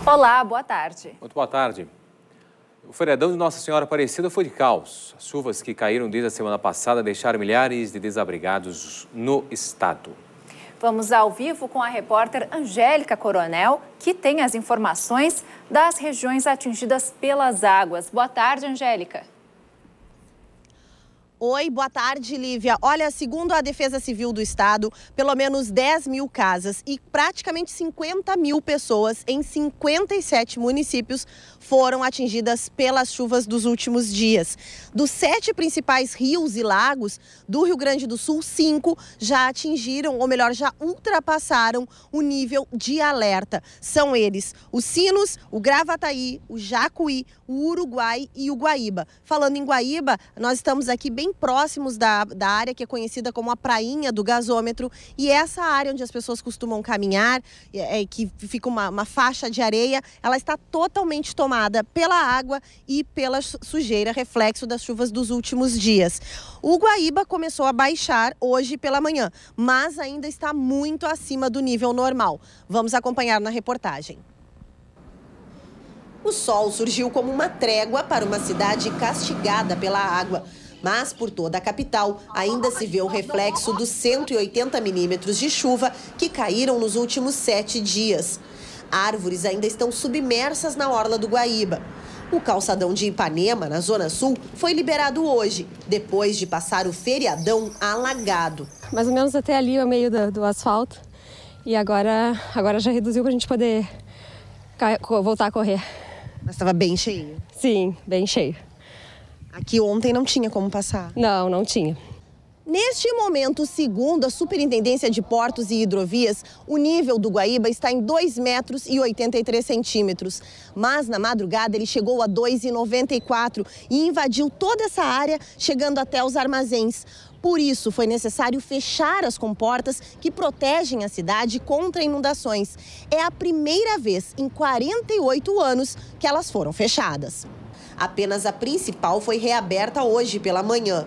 Olá, boa tarde. Muito boa tarde. O feriadão de Nossa Senhora Aparecida foi de caos. As chuvas que caíram desde a semana passada deixaram milhares de desabrigados no estado. Vamos ao vivo com a repórter Angélica Coronel, que tem as informações das regiões atingidas pelas águas. Boa tarde, Angélica. Oi, boa tarde, Lívia. Olha, segundo a Defesa Civil do Estado, pelo menos 10 mil casas e praticamente 50 mil pessoas em 57 municípios foram atingidas pelas chuvas dos últimos dias. Dos 7 principais rios e lagos do Rio Grande do Sul, 5 já atingiram, ou melhor, já ultrapassaram o nível de alerta. São eles os Sinos, o Gravataí, o Jacuí, o Uruguai e o Guaíba. Falando em Guaíba, nós estamos aqui bem próximos da área que é conhecida como a prainha do gasômetro, e essa área onde as pessoas costumam caminhar, que fica uma faixa de areia, ela está totalmente tomada pela água e pela sujeira, reflexo das chuvas dos últimos dias. O Guaíba começou a baixar hoje pela manhã, mas ainda está muito acima do nível normal. Vamos acompanhar na reportagem. O sol surgiu como uma trégua para uma cidade castigada pela água. Mas por toda a capital ainda se vê o reflexo dos 180 milímetros de chuva que caíram nos últimos 7 dias. Árvores ainda estão submersas na orla do Guaíba. O calçadão de Ipanema, na Zona Sul, foi liberado hoje, depois de passar o feriadão alagado. Mais ou menos até ali, ao meio do asfalto. E agora já reduziu para a gente poder voltar a correr. Mas estava bem cheio. Sim, bem cheio. Aqui ontem não tinha como passar. Não tinha. Neste momento, segundo a Superintendência de Portos e Hidrovias, o nível do Guaíba está em 2,83 metros. Mas na madrugada ele chegou a 2,94 e invadiu toda essa área, chegando até os armazéns. Por isso, foi necessário fechar as comportas que protegem a cidade contra inundações. É a primeira vez em 48 anos que elas foram fechadas. Apenas a principal foi reaberta hoje pela manhã.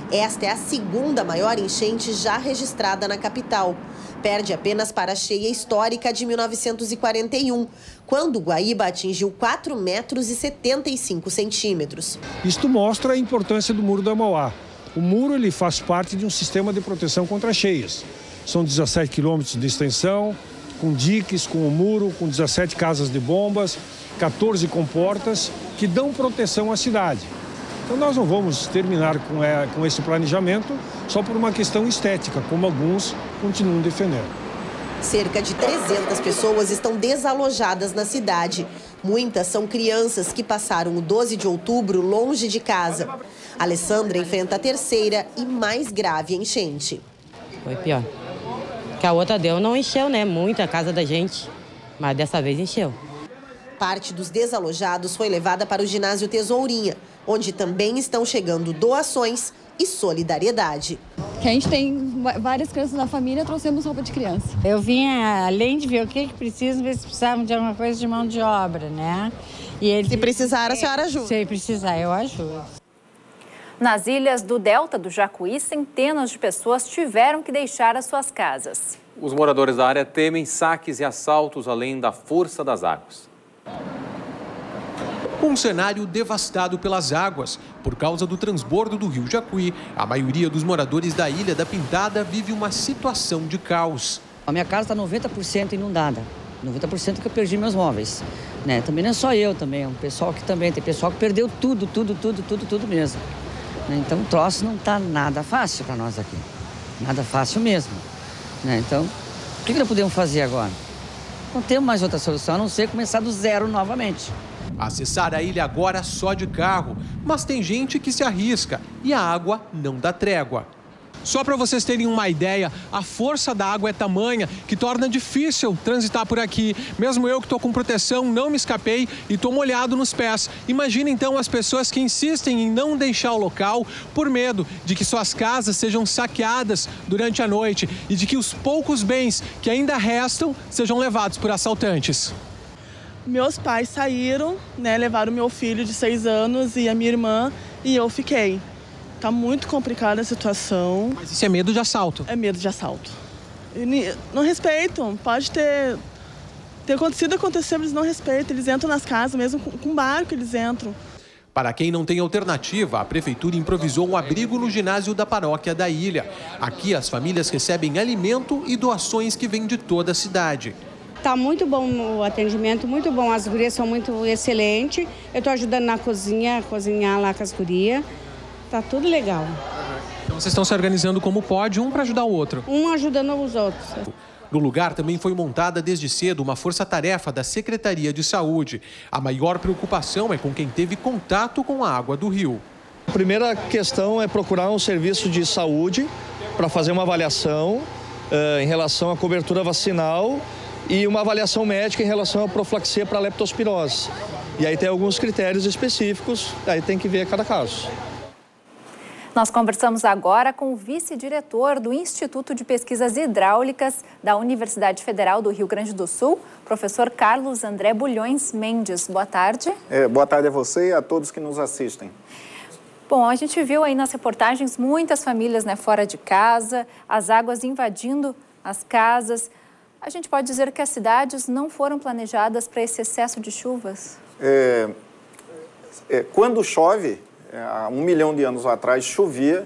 Esta é a segunda maior enchente já registrada na capital. Perde apenas para a cheia histórica de 1941, quando o Guaíba atingiu 4,75 metros. Isto mostra a importância do Muro da Mauá. O muro ele faz parte de um sistema de proteção contra cheias. São 17 quilômetros de extensão, com diques, com o muro, com 17 casas de bombas, 14 comportas que dão proteção à cidade. Então nós não vamos terminar com esse planejamento só por uma questão estética, como alguns continuam defendendo. Cerca de 300 pessoas estão desalojadas na cidade. Muitas são crianças que passaram o 12 de outubro longe de casa. Alessandra enfrenta a terceira e mais grave enchente. Foi pior. Que a outra deu não encheu, né? Muito a casa da gente, mas dessa vez encheu. Parte dos desalojados foi levada para o ginásio Tesourinha, onde também estão chegando doações e solidariedade. Que a gente tem várias crianças na família, trouxemos roupa de criança. Eu vim, além de ver o que precisa, ver se precisavam de alguma coisa de mão de obra, né? E eles... Se precisar, a senhora ajuda. Se precisar, eu ajudo. Nas ilhas do Delta do Jacuí, centenas de pessoas tiveram que deixar as suas casas. Os moradores da área temem saques e assaltos além da força das águas. Um cenário devastado pelas águas. Por causa do transbordo do rio Jacuí, a maioria dos moradores da Ilha da Pintada vive uma situação de caos. A minha casa está 90% inundada. 90% que eu perdi meus móveis. Né? Também não é só eu, também. É um pessoal que também tem pessoal que perdeu tudo mesmo. Né? Então o troço não está nada fácil para nós aqui. Nada fácil mesmo. Né? Então, o que nós podemos fazer agora? Não temos mais outra solução, a não ser começar do zero novamente. Acessar a ilha agora só de carro, mas tem gente que se arrisca e a água não dá trégua. Só para vocês terem uma ideia, a força da água é tamanha que torna difícil transitar por aqui. Mesmo eu que estou com proteção, não me escapei e estou molhado nos pés. Imagina então as pessoas que insistem em não deixar o local por medo de que suas casas sejam saqueadas durante a noite e de que os poucos bens que ainda restam sejam levados por assaltantes. Meus pais saíram, né, levaram meu filho de 6 anos e a minha irmã e eu fiquei. Tá muito complicada a situação. Mas isso é medo de assalto? É medo de assalto. Não respeitam. Pode ter Tem aconteceu, eles não respeitam, eles entram nas casas, mesmo com barco eles entram. Para quem não tem alternativa, a prefeitura improvisou um abrigo no ginásio da paróquia da ilha. Aqui as famílias recebem alimento e doações que vêm de toda a cidade. Tá muito bom o atendimento, muito bom. As gurias são muito excelentes. Eu estou ajudando na cozinha, cozinhar lá com as gurias. Tá tudo legal. Então vocês estão se organizando como pode, um para ajudar o outro? Um ajudando os outros. No lugar também foi montada desde cedo uma força-tarefa da Secretaria de Saúde. A maior preocupação é com quem teve contato com a água do rio. A primeira questão é procurar um serviço de saúde para fazer uma avaliação em relação à cobertura vacinal e uma avaliação médica em relação à profilaxia para leptospirose. E aí tem alguns critérios específicos, aí tem que ver cada caso. Nós conversamos agora com o vice-diretor do Instituto de Pesquisas Hidráulicas da Universidade Federal do Rio Grande do Sul, professor Carlos André Bulhões Mendes. Boa tarde. Boa tarde a você e a todos que nos assistem. Bom, a gente viu aí nas reportagens muitas famílias, né, fora de casa, as águas invadindo as casas. A gente pode dizer que as cidades não foram planejadas para esse excesso de chuvas? Quando chove, há 1 milhão de anos atrás, chovia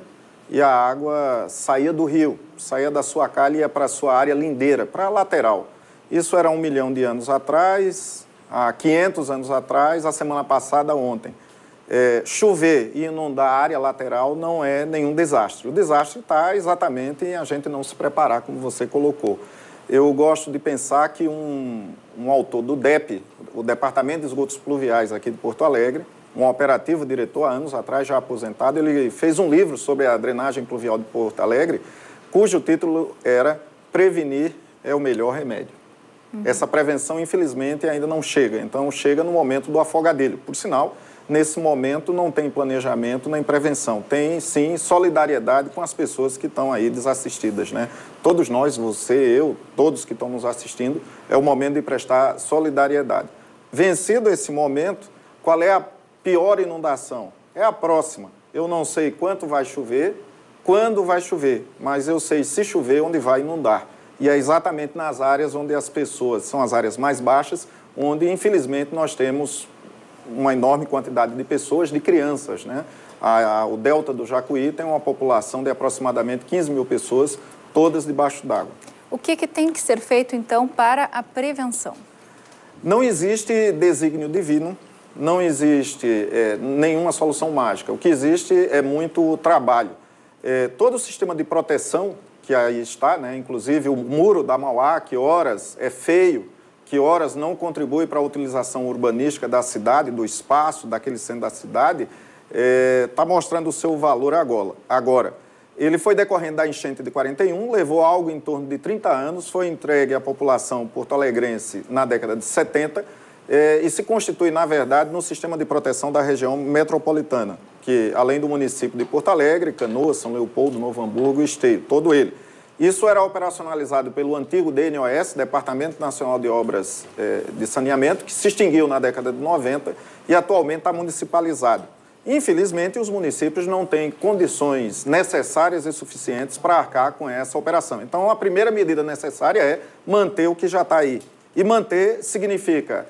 e a água saía do rio, saía da sua calha e ia para a sua área lindeira, para a lateral. Isso era 1 milhão de anos atrás, há 500 anos atrás, a semana passada, ontem. Chover e inundar a área lateral não é nenhum desastre. O desastre está exatamente em a gente não se preparar, como você colocou. Eu gosto de pensar que um autor do DEP, o Departamento de Esgotos Pluviais aqui de Porto Alegre, um operativo diretor há anos atrás, já aposentado, ele fez um livro sobre a drenagem pluvial de Porto Alegre, cujo título era Prevenir é o melhor remédio. Essa prevenção, infelizmente, ainda não chega. Então, chega no momento do afogadeiro. Por sinal, nesse momento não tem planejamento nem prevenção. Tem, sim, solidariedade com as pessoas que estão aí desassistidas, né? Todos nós, você, eu, todos que estão nos assistindo, é o momento de prestar solidariedade. Vencido esse momento, qual é a pior inundação? É a próxima. Eu não sei quanto vai chover, quando vai chover, mas eu sei se chover onde vai inundar. E é exatamente nas áreas onde as pessoas, são as áreas mais baixas, onde infelizmente nós temos uma enorme quantidade de pessoas, de crianças, né? O delta do Jacuí tem uma população de aproximadamente 15 mil pessoas, todas debaixo d'água. O que tem que ser feito então para a prevenção? Não existe desígnio divino. Não existe nenhuma solução mágica. O que existe é muito trabalho. Todo o sistema de proteção que aí está, né, inclusive o muro da Mauá, que horas é feio, que horas não contribui para a utilização urbanística da cidade, do espaço, daquele centro da cidade, está mostrando o seu valor agora. Ele foi decorrendo da enchente de 41, levou algo em torno de 30 anos, foi entregue à população porto-alegrense na década de 70, e se constitui, na verdade, no sistema de proteção da região metropolitana, que, além do município de Porto Alegre, Canoas, São Leopoldo, Novo Hamburgo e Esteio, todo ele. Isso era operacionalizado pelo antigo DNOS, Departamento Nacional de Obras de Saneamento, que se extinguiu na década de 90 e atualmente está municipalizado. Infelizmente, os municípios não têm condições necessárias e suficientes para arcar com essa operação. Então, a primeira medida necessária é manter o que já está aí. E manter significa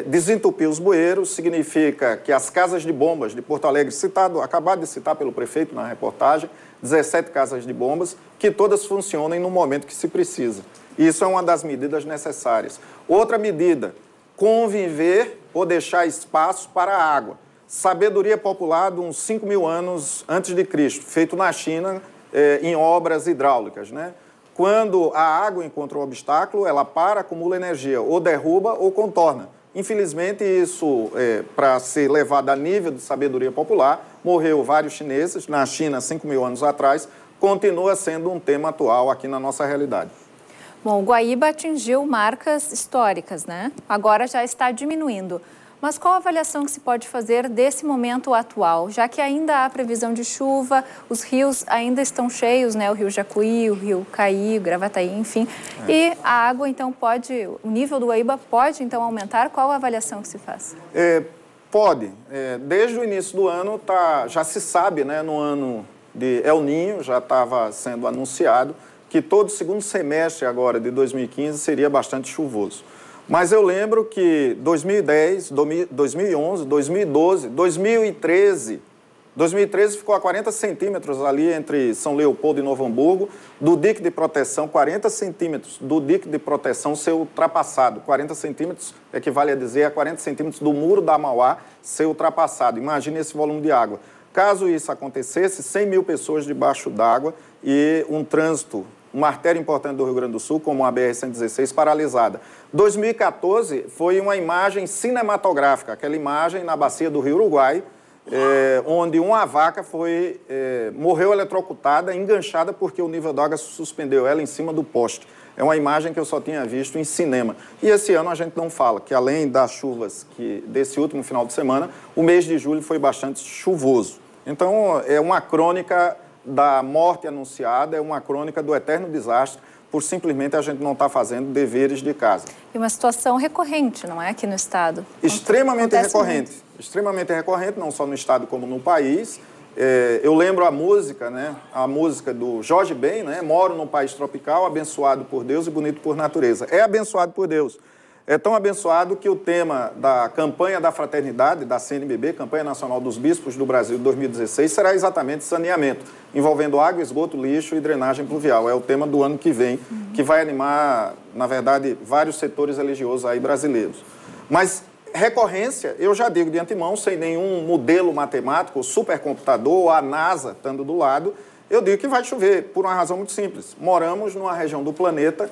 desentupir os bueiros, significa que as casas de bombas de Porto Alegre, acabado de citar pelo prefeito na reportagem, 17 casas de bombas, que todas funcionem no momento que se precisa. Isso é uma das medidas necessárias. Outra medida, conviver ou deixar espaço para a água. Sabedoria popular de uns 5 mil anos antes de Cristo, feito na China em obras hidráulicas, né? Quando a água encontra um obstáculo, ela para, acumula energia, ou derruba ou contorna. Infelizmente, isso, para ser levado a nível de sabedoria popular, morreu vários chineses, na China, 5 mil anos atrás, continua sendo um tema atual aqui na nossa realidade. Bom, o Guaíba atingiu marcas históricas, né? Agora já está diminuindo. Mas qual a avaliação que se pode fazer desse momento atual? Já que ainda há previsão de chuva, os rios ainda estão cheios, né? O rio Jacuí, o rio Caí, o Gravataí, enfim. E a água, então, o nível do Guaíba pode, então, aumentar? Qual a avaliação que se faz? Pode. Desde o início do ano, já se sabe, né? No ano de El Niño, já estava sendo anunciado que todo o segundo semestre agora de 2015 seria bastante chuvoso. Mas eu lembro que 2010, 2011, 2012, 2013 ficou a 40 centímetros ali entre São Leopoldo e Novo Hamburgo, do dique de proteção, 40 centímetros do dique de proteção ser ultrapassado. 40 centímetros equivale a dizer a 40 centímetros do muro da Mauá ser ultrapassado. Imagine esse volume de água. Caso isso acontecesse, 100 mil pessoas debaixo d'água e um trânsito, uma artéria importante do Rio Grande do Sul, como a BR-116, paralisada. 2014 foi uma imagem cinematográfica, aquela imagem na bacia do Rio Uruguai, onde uma vaca morreu eletrocutada, enganchada, porque o nível d'água suspendeu ela em cima do poste. É uma imagem que eu só tinha visto em cinema. E esse ano a gente não fala, que além das chuvas desse último final de semana, o mês de julho foi bastante chuvoso. Então, é uma crônica da morte anunciada, é uma crônica do eterno desastre, por simplesmente a gente não estar fazendo deveres de casa. E uma situação recorrente, não é, aqui no estado? Extremamente recorrente. Extremamente recorrente, não só no estado como no país. Eu lembro a música, né? A música do Jorge Ben, né? Moro num país tropical, abençoado por Deus e bonito por natureza. É abençoado por Deus. É tão abençoado que o tema da campanha da fraternidade, da CNBB, Campanha Nacional dos Bispos do Brasil de 2016, será exatamente saneamento, envolvendo água, esgoto, lixo e drenagem pluvial. É o tema do ano que vem, que vai animar, na verdade, vários setores religiosos aí brasileiros. Mas recorrência, eu já digo de antemão, sem nenhum modelo matemático, supercomputador, a NASA estando do lado, eu digo que vai chover, por uma razão muito simples. Moramos numa região do planeta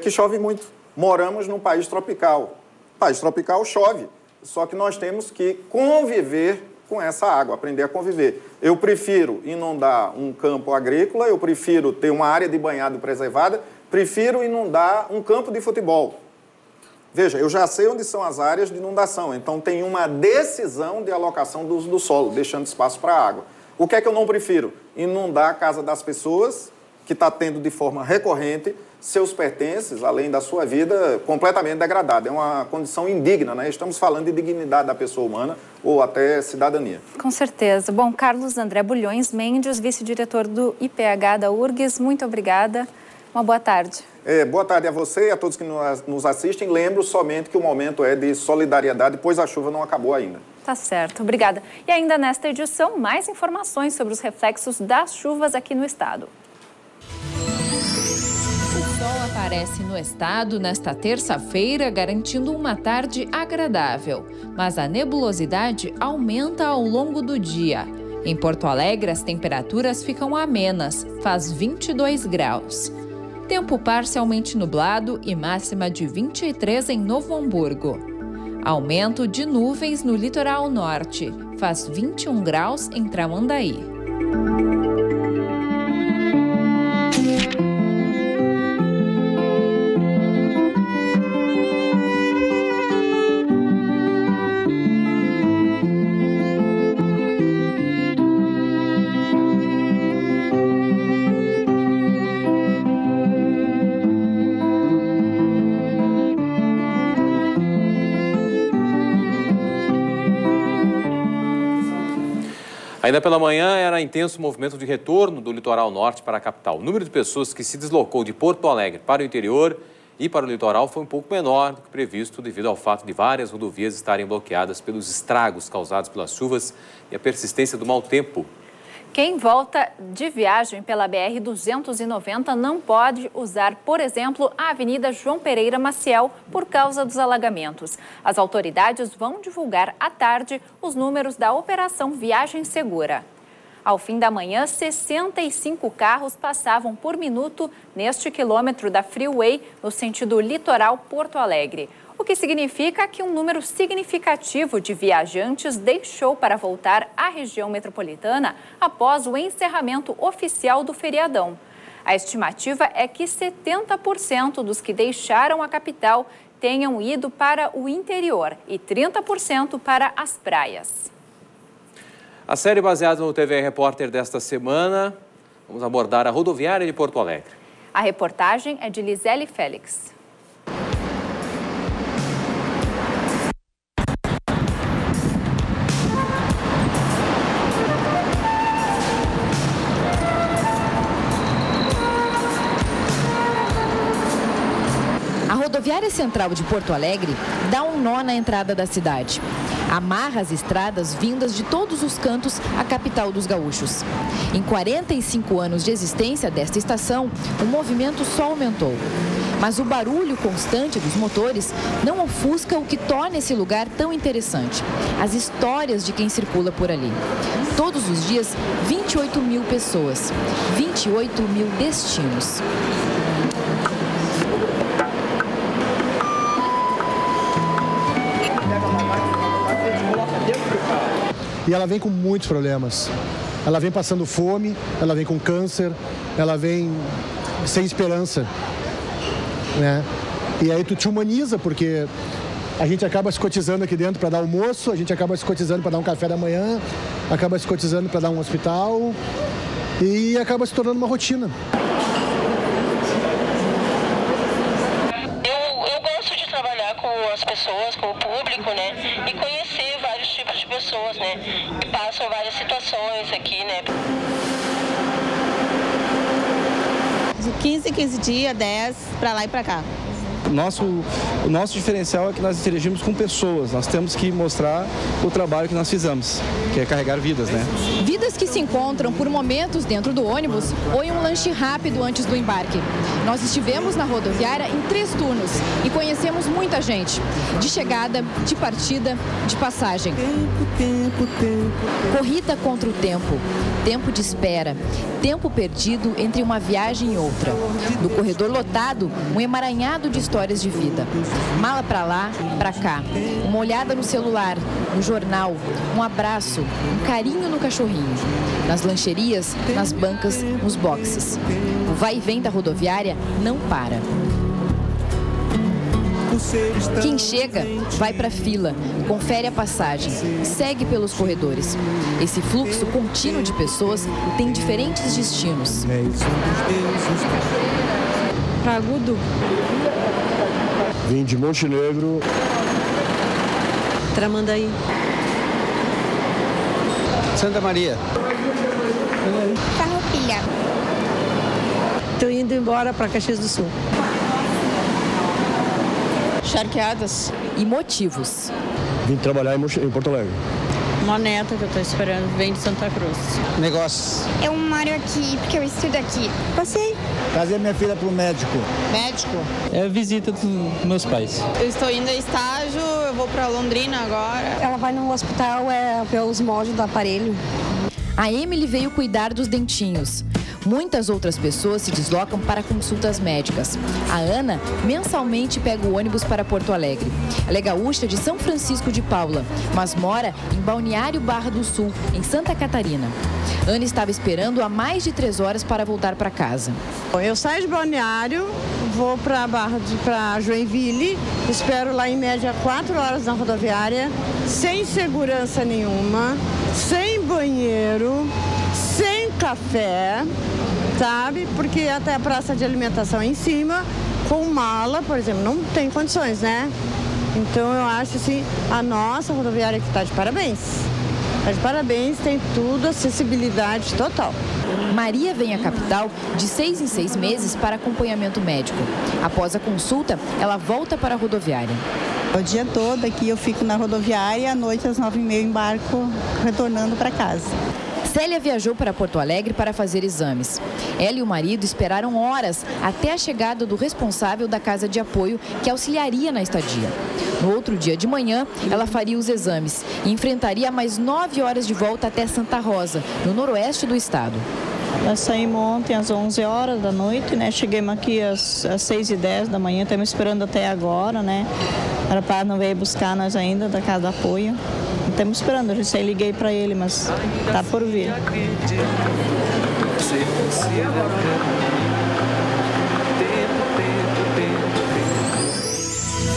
que chove muito. Moramos num país tropical. País tropical chove, só que nós temos que conviver com essa água, aprender a conviver. Eu prefiro inundar um campo agrícola, eu prefiro ter uma área de banhado preservada, prefiro inundar um campo de futebol. Veja, eu já sei onde são as áreas de inundação, então tem uma decisão de alocação do uso do solo, deixando espaço para a água. O que é que eu não prefiro? Inundar a casa das pessoas, que está tendo de forma recorrente seus pertences, além da sua vida, completamente degradada. É uma condição indigna, né? Estamos falando de dignidade da pessoa humana ou até cidadania. Com certeza. Bom, Carlos André Bulhões Mendes, vice-diretor do IPH da URGS, muito obrigada. Uma boa tarde. Boa tarde a você e a todos que nos assistem. Lembro somente que o momento é de solidariedade, pois a chuva não acabou ainda. Tá certo, obrigada. E ainda nesta edição, mais informações sobre os reflexos das chuvas aqui no estado. O sol aparece no estado nesta terça-feira, garantindo uma tarde agradável. Mas a nebulosidade aumenta ao longo do dia. Em Porto Alegre, as temperaturas ficam amenas, faz 22 graus. Tempo parcialmente nublado e máxima de 23 em Novo Hamburgo. Aumento de nuvens no litoral norte, faz 21 graus em Tramandaí. Ainda pela manhã, era intenso movimento de retorno do litoral norte para a capital. O número de pessoas que se deslocou de Porto Alegre para o interior e para o litoral foi um pouco menor do que previsto devido ao fato de várias rodovias estarem bloqueadas pelos estragos causados pelas chuvas e a persistência do mau tempo. Quem volta de viagem pela BR-290 não pode usar, por exemplo, a Avenida João Pereira Maciel por causa dos alagamentos. As autoridades vão divulgar à tarde os números da Operação Viagem Segura. Ao fim da manhã, 65 carros passavam por minuto neste quilômetro da Freeway no sentido litoral Porto Alegre. O que significa que um número significativo de viajantes deixou para voltar à região metropolitana após o encerramento oficial do feriadão. A estimativa é que 70% dos que deixaram a capital tenham ido para o interior e 30% para as praias. A série baseada no TVE Repórter desta semana, vamos abordar a rodoviária de Porto Alegre. A reportagem é de Lisele Félix. A rodoviária área central de Porto Alegre dá um nó na entrada da cidade. Amarra as estradas vindas de todos os cantos à capital dos gaúchos. Em 45 anos de existência desta estação, o movimento só aumentou. Mas o barulho constante dos motores não ofusca o que torna esse lugar tão interessante: as histórias de quem circula por ali. Todos os dias, 28 mil pessoas, 28 mil destinos. E ela vem com muitos problemas. Ela vem passando fome, ela vem com câncer, ela vem sem esperança, né? E aí tu te humaniza, porque a gente acaba se cotizando aqui dentro para dar almoço, a gente acaba se cotizando para dar um café da manhã, acaba se cotizando para dar um hospital e acaba se tornando uma rotina. Eu gosto de trabalhar com as pessoas, com o público, né? E conhecer vários tipos de pessoas, né? Que passam várias situações aqui, né? De 15 dias, 10, para lá e para cá. O nosso diferencial é que nós interagimos com pessoas, nós temos que mostrar o trabalho que nós fizemos, que é carregar vidas, né? Vidas que se encontram por momentos dentro do ônibus ou em um lanche rápido antes do embarque. Nós estivemos na rodoviária em 3 turnos e conhecemos muita gente, de chegada, de partida, de passagem. Corrida contra o tempo, tempo de espera, tempo perdido entre uma viagem e outra. No corredor lotado, um emaranhado de histórias de vida. Mala pra lá, pra cá. Uma olhada no celular, no jornal, um abraço, um carinho no cachorrinho. Nas lancherias, nas bancas, nos boxes. O vai e vem da rodoviária não para. Quem chega, vai para a fila, confere a passagem, segue pelos corredores. Esse fluxo contínuo de pessoas tem diferentes destinos. Para Agudo. Vim de Montenegro. Tramandaí. Santa Maria. Farroupilha. Estou indo embora para Caxias do Sul. Charqueadas. E motivos. Vim trabalhar em Porto Alegre. Uma neta que eu estou esperando, vem de Santa Cruz. Negócios. Eu moro aqui porque eu estudo aqui. Você? Casei minha filha para o médico. Médico? É a visita dos meus pais. Eu estou indo a estágio, eu vou para Londrina agora. Ela vai no hospital pelos moldes do aparelho. A Emily veio cuidar dos dentinhos. Muitas outras pessoas se deslocam para consultas médicas. A Ana mensalmente pega o ônibus para Porto Alegre. Ela é gaúcha de São Francisco de Paula, mas mora em Balneário Barra do Sul, em Santa Catarina. Ana estava esperando há mais de 3 horas para voltar para casa. Eu saio de Balneário, vou para Joinville, espero lá em média 4 horas na rodoviária, sem segurança nenhuma, sem banheiro, sem café, sabe? Porque até a praça de alimentação é em cima, com mala, por exemplo, não tem condições, né? Então eu acho assim, a nossa rodoviária que está de parabéns. Está de parabéns, tem tudo, acessibilidade total. Maria vem à capital de 6 em 6 meses para acompanhamento médico. Após a consulta, ela volta para a rodoviária. O dia todo aqui eu fico na rodoviária e à noite às 9h30 embarco retornando para casa. Célia viajou para Porto Alegre para fazer exames. Ela e o marido esperaram horas até a chegada do responsável da casa de apoio que auxiliaria na estadia. No outro dia de manhã, ela faria os exames e enfrentaria mais 9 horas de volta até Santa Rosa, no noroeste do estado. Nós saímos ontem às 11 horas da noite, né? Chegamos aqui às 6h10 da manhã, estamos esperando até agora, né? O rapaz não veio buscar nós ainda da casa de apoio. Estamos esperando, eu já liguei para ele, mas tá por vir.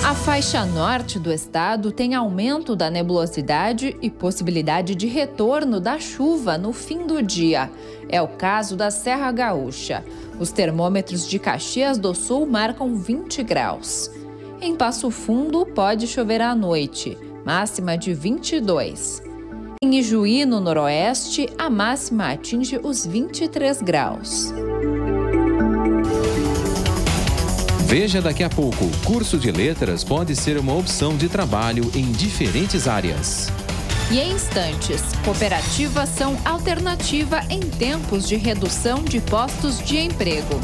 A faixa norte do estado tem aumento da nebulosidade e possibilidade de retorno da chuva no fim do dia. É o caso da Serra Gaúcha. Os termômetros de Caxias do Sul marcam 20 graus. Em Passo Fundo, pode chover à noite, máxima de 22. Em Ijuí, no noroeste, a máxima atinge os 23 graus. Veja daqui a pouco, curso de letras pode ser uma opção de trabalho em diferentes áreas. E em instantes, cooperativas são alternativa em tempos de redução de postos de emprego.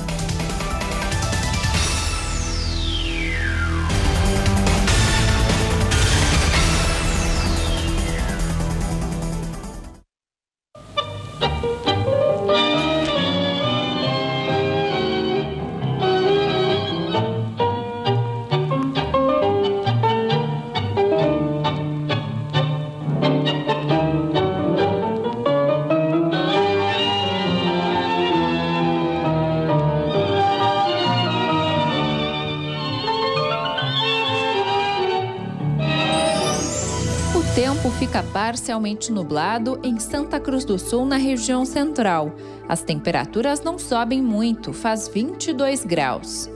O tempo fica parcialmente nublado em Santa Cruz do Sul, na região central. As temperaturas não sobem muito, faz 22 graus.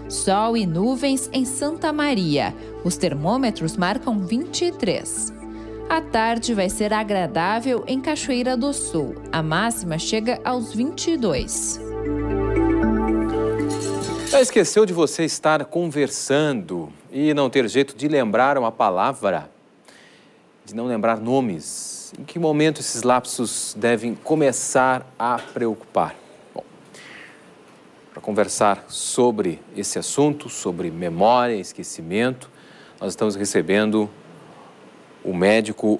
Sol e nuvens em Santa Maria. Os termômetros marcam 23. A tarde vai ser agradável em Cachoeira do Sul. A máxima chega aos 22. Já esqueceu de você estar conversando e não ter jeito de lembrar uma palavra? De não lembrar nomes? Em que momento esses lapsos devem começar a preocupar? Bom, para conversar sobre esse assunto, sobre memória e esquecimento, nós estamos recebendo o médico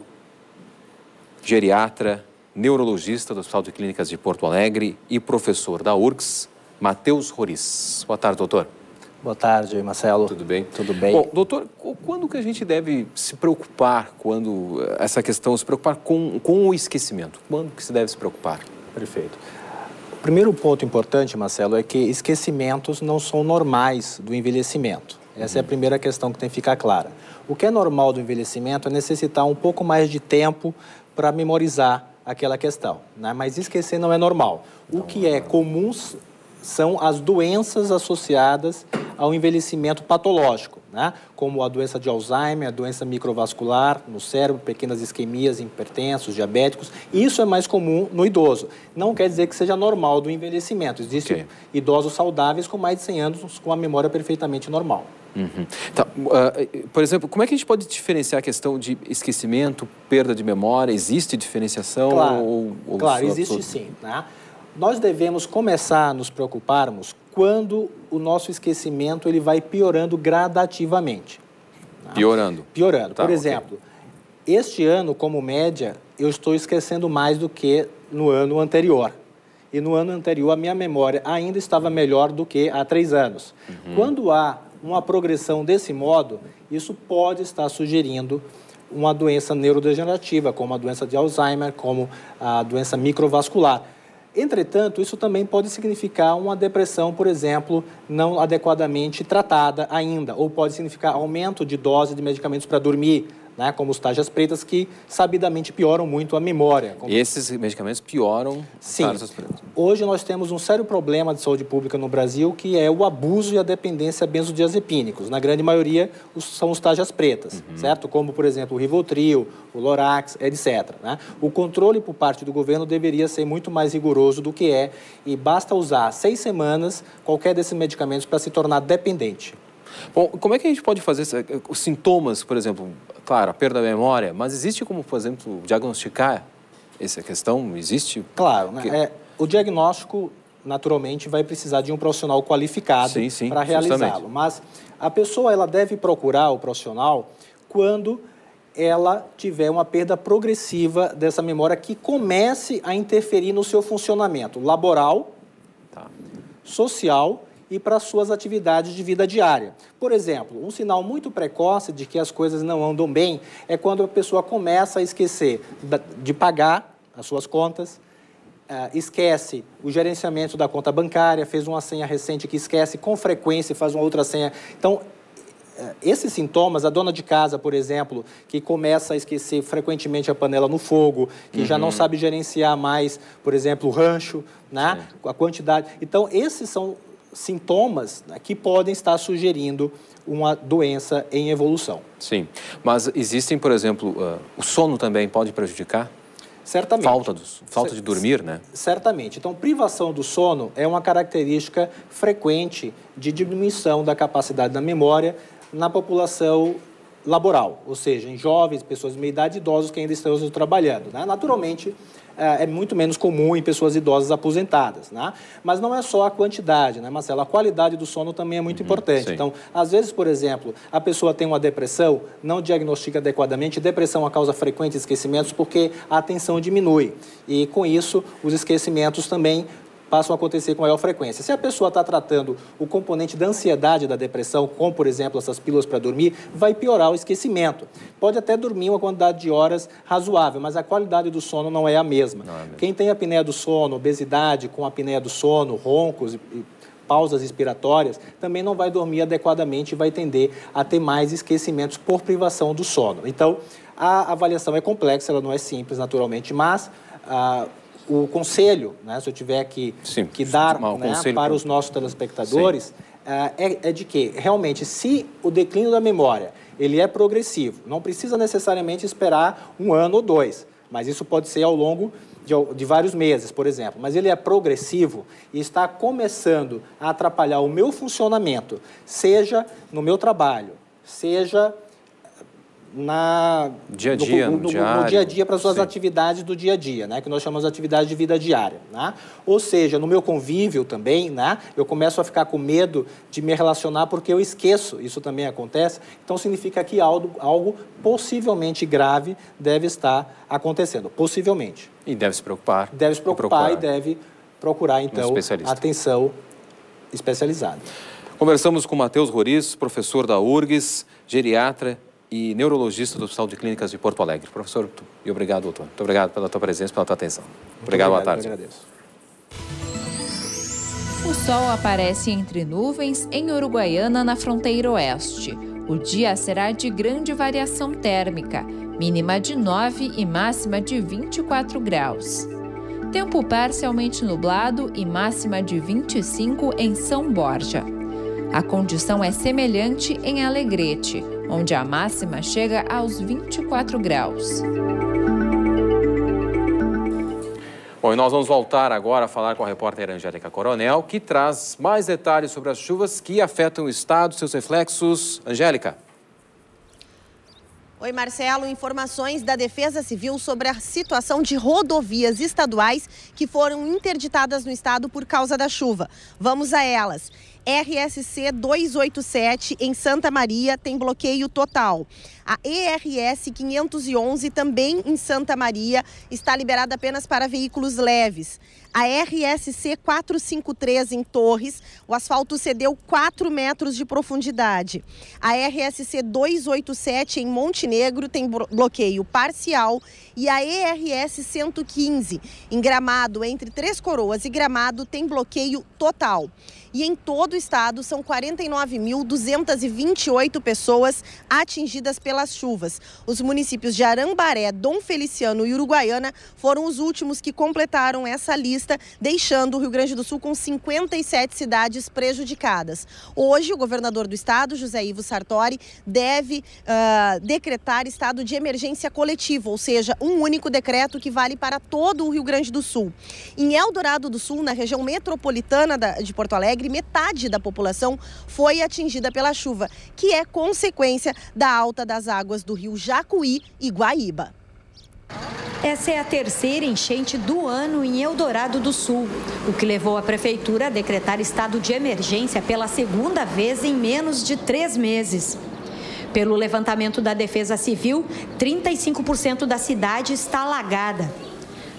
geriatra, neurologista do Hospital de Clínicas de Porto Alegre e professor da URGS, Matheus Roriz. Boa tarde, doutor. Boa tarde, Marcelo. Tudo bem? Tudo bem. Bom, doutor, quando que a gente deve se preocupar, essa questão, se preocupar com o esquecimento? Quando que se deve se preocupar? Perfeito. O primeiro ponto importante, Marcelo, é que esquecimentos não são normais do envelhecimento. Essa é a primeira questão que tem que ficar clara. O que é normal do envelhecimento é necessitar um pouco mais de tempo para memorizar aquela questão, né? Mas esquecer não é normal. O que é comum são as doenças associadas ao envelhecimento patológico, né? Como a doença de Alzheimer, a doença microvascular no cérebro, pequenas isquemias, hipertensos, diabéticos. Isso é mais comum no idoso. Não quer dizer que seja normal do envelhecimento. Existem idosos saudáveis com mais de 100 anos com a memória perfeitamente normal. Uhum. Então, por exemplo, como é que a gente pode diferenciar a questão de esquecimento, perda de memória? Existe diferenciação? Claro, claro, existe sim, né? Nós devemos começar a nos preocuparmos quando o nosso esquecimento ele vai piorando gradativamente. Tá? Piorando? Piorando. Tá, por exemplo, este ano, como média, eu estou esquecendo mais do que no ano anterior. E no ano anterior, a minha memória ainda estava melhor do que há 3 anos. Uhum. Quando há uma progressão desse modo, isso pode estar sugerindo uma doença neurodegenerativa, como a doença de Alzheimer, como a doença microvascular. Entretanto, isso também pode significar uma depressão, por exemplo, não adequadamente tratada ainda, ou pode significar aumento de dose de medicamentos para dormir, né, como os tarjas pretas, que sabidamente pioram muito a memória. E esses medicamentos pioram as tarjas pretas? Hoje nós temos um sério problema de saúde pública no Brasil, que é o abuso e a dependência a benzodiazepínicos. Na grande maioria, são os tarjas pretas, certo? Como, por exemplo, o Rivotril, o Lorax, etc. Né? O controle por parte do governo deveria ser muito mais rigoroso do que é, e basta usar 6 semanas qualquer desses medicamentos para se tornar dependente. Bom, como é que a gente pode fazer os sintomas, por exemplo, claro, a perda da memória, mas existe como, por exemplo, diagnosticar essa questão? Existe? Claro, né? O diagnóstico, naturalmente, vai precisar de um profissional qualificado para realizá-lo. Mas a pessoa ela deve procurar o profissional quando ela tiver uma perda progressiva dessa memória que comece a interferir no seu funcionamento laboral, social e para suas atividades de vida diária. Por exemplo, um sinal muito precoce de que as coisas não andam bem é quando a pessoa começa a esquecer de pagar as suas contas, esquece o gerenciamento da conta bancária, fez uma senha recente que esquece com frequência e faz uma outra senha. Então, esses sintomas, a dona de casa, por exemplo, que começa a esquecer frequentemente a panela no fogo, que já não sabe gerenciar mais, por exemplo, o rancho, né? A quantidade. Então, esses são sintomas, né, que podem estar sugerindo uma doença em evolução. Sim, mas existem, por exemplo, o sono também pode prejudicar? Certamente. Falta de dormir, né? Certamente. Então, privação do sono é uma característica frequente de diminuição da capacidade da memória na população laboral, ou seja, em jovens, pessoas de meia idade, idosos que ainda estão trabalhando, né? Naturalmente, é muito menos comum em pessoas idosas aposentadas, né? Mas não é só a quantidade, né, Marcelo? A qualidade do sono também é muito importante. Sim. Então, às vezes, por exemplo, a pessoa tem uma depressão, não diagnostica adequadamente. Depressão é uma causa frequente de esquecimentos porque a atenção diminui. E, com isso, os esquecimentos também passam a acontecer com maior frequência. Se a pessoa está tratando o componente da ansiedade da depressão, como, por exemplo, essas pílulas para dormir, vai piorar o esquecimento. Pode até dormir uma quantidade de horas razoável, mas a qualidade do sono não é a mesma. Quem tem apneia do sono, obesidade com apneia do sono, roncos e pausas respiratórias, também não vai dormir adequadamente e vai tender a ter mais esquecimentos por privação do sono. Então, a avaliação é complexa, ela não é simples, naturalmente, mas o conselho, né, se eu tiver que dar, né, para os nossos telespectadores, é de que, realmente, se o declínio da memória ele é progressivo, não precisa necessariamente esperar 1 ano ou 2, mas isso pode ser ao longo de vários meses, por exemplo, mas ele é progressivo e está começando a atrapalhar o meu funcionamento, seja no meu trabalho, seja no dia a dia para as suas atividades do dia a dia, né, que nós chamamos de atividade de vida diária, né? Ou seja, no meu convívio também, né, eu começo a ficar com medo de me relacionar porque eu esqueço, isso também acontece, então significa que algo possivelmente grave deve estar acontecendo, possivelmente. E deve se preocupar. Deve se preocupar e deve procurar, então, atenção especializada. Conversamos com Matheus Roriz, professor da URGS, geriatra e neurologista do Hospital de Clínicas de Porto Alegre. Professor, e obrigado, doutor. Muito obrigado pela tua presença, pela tua atenção. Obrigado, boa tarde. Eu agradeço. O sol aparece entre nuvens em Uruguaiana, na fronteira oeste. O dia será de grande variação térmica, mínima de 9 e máxima de 24 graus. Tempo parcialmente nublado e máxima de 25 em São Borja. A condição é semelhante em Alegrete, onde a máxima chega aos 24 graus. Bom, e nós vamos voltar agora a falar com a repórter Angélica Coronel, que traz mais detalhes sobre as chuvas que afetam o estado, seus reflexos. Angélica. Oi, Marcelo. Informações da Defesa Civil sobre a situação de rodovias estaduais que foram interditadas no estado por causa da chuva. Vamos a elas. RSC 287 em Santa Maria tem bloqueio total. A ERS 511 também em Santa Maria está liberada apenas para veículos leves. A RSC 453 em Torres, o asfalto cedeu 4 metros de profundidade. A RSC 287 em Montenegro tem bloqueio parcial e a ERS 115 em Gramado, entre Três Coroas e Gramado, tem bloqueio total. E em todo o estado são 49.228 pessoas atingidas pelas chuvas. Os municípios de Arambaré, Dom Feliciano e Uruguaiana foram os últimos que completaram essa lista, deixando o Rio Grande do Sul com 57 cidades prejudicadas. Hoje, o governador do estado, José Ivo Sartori, deve decretar estado de emergência coletivo, ou seja, um único decreto que vale para todo o Rio Grande do Sul. Em Eldorado do Sul, na região metropolitana de Porto Alegre, metade da população foi atingida pela chuva, que é consequência da alta das águas do rio Jacuí e Guaíba. Essa é a terceira enchente do ano em Eldorado do Sul, o que levou a prefeitura a decretar estado de emergência pela segunda vez em menos de 3 meses. Pelo levantamento da Defesa Civil, 35% da cidade está alagada.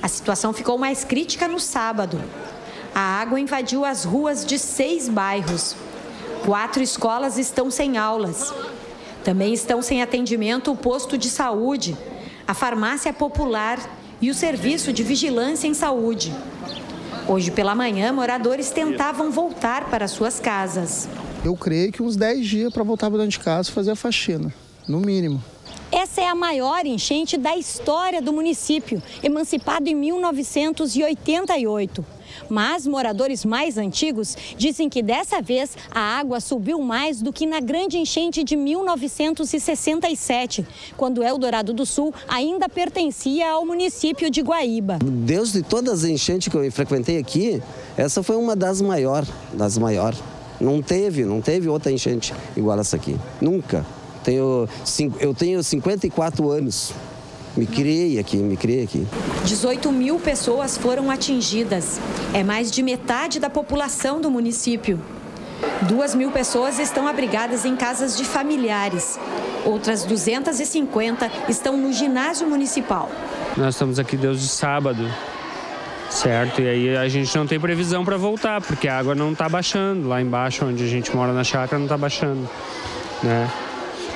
A situação ficou mais crítica no sábado. A água invadiu as ruas de 6 bairros. 4 escolas estão sem aulas. Também estão sem atendimento o posto de saúde, a farmácia popular e o serviço de vigilância em saúde. Hoje pela manhã, moradores tentavam voltar para suas casas. Eu creio que uns 10 dias para voltar para dentro de casa e fazer a faxina, no mínimo. Essa é a maior enchente da história do município, emancipado em 1988. Mas moradores mais antigos dizem que dessa vez a água subiu mais do que na grande enchente de 1967, quando Eldorado do Sul ainda pertencia ao município de Guaíba. Desde todas as enchentes que eu frequentei aqui, essa foi uma das maiores. Não teve outra enchente igual essa aqui. Nunca. Eu tenho 54 anos. Me criei aqui. 18 mil pessoas foram atingidas. É mais de metade da população do município. 2.000 pessoas estão abrigadas em casas de familiares. Outras 250 estão no ginásio municipal. Nós estamos aqui desde sábado, certo? E aí a gente não tem previsão para voltar, porque a água não está baixando. Lá embaixo, onde a gente mora na chácara, não está baixando, né?